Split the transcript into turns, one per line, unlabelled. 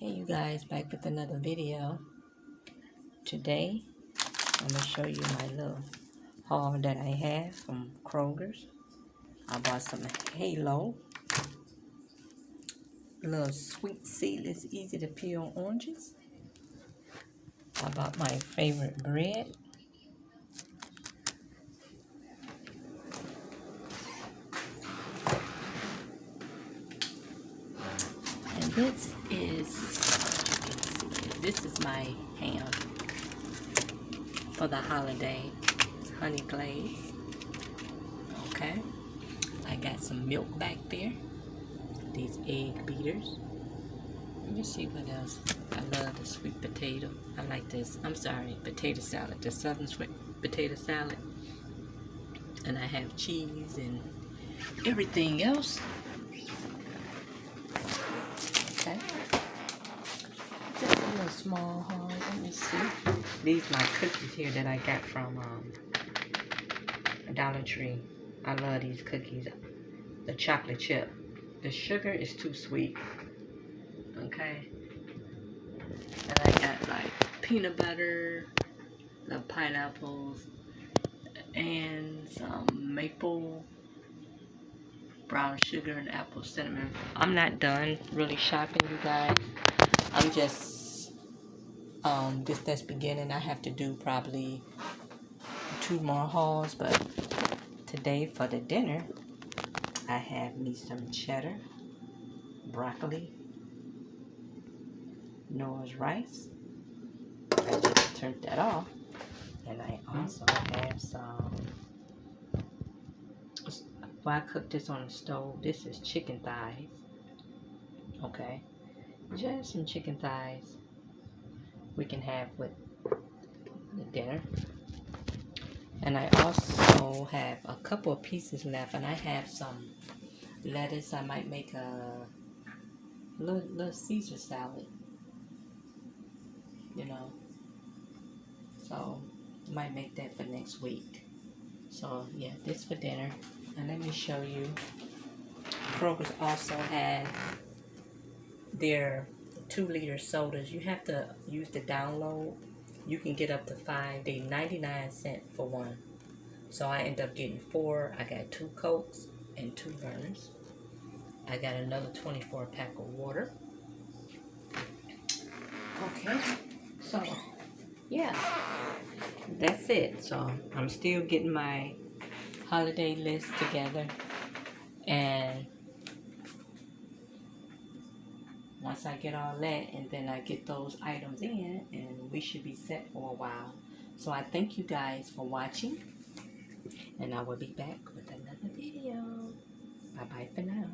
Hey you guys, back with another video. Today I'm going to show you my little haul that I have from Kroger's. I bought some Halo, little sweet seedless easy to peel oranges. I bought my favorite bread. And this is my ham for the holiday. It's honey glaze. Okay. I got some milk back there. These egg beaters. Let me see what else. I love the sweet potato. I like this. I'm sorry, potato salad. The southern sweet potato salad. And I have cheese and everything else. Okay. Just a little small haul. Let me see. These my cookies here that I got from Dollar Tree. I love these cookies. The chocolate chip. The sugar is too sweet. Okay. And I got like peanut butter, the pineapples, and some maple brown sugar and apple cinnamon. I'm not done really shopping, you guys. I'm just that's beginning. I have to do probably 2 more hauls, but today for the dinner I have me some cheddar, broccoli, Noah's rice. I just turned that off. And I also have some, well, I cooked this on the stove. This is chicken thighs. Okay. Just some chicken thighs we can have with the dinner. And I also have a couple of pieces left, and I have some lettuce. I might make a little Caesar salad, you know. So I might make that for next week. So yeah, this for dinner. And let me show you. Kroger's also had their 2-liter sodas. You have to use the download. You can get up to 5. They 99 cents for one. So I end up getting 4. I got 2 Cokes and 2 burners. I got another 24 pack of water. Okay. So yeah, that's it. So I'm still getting my holiday list together, and once I get all that, and then I get those items in, and we should be set for a while. So I thank you guys for watching, and I will be back with another video. Bye bye for now.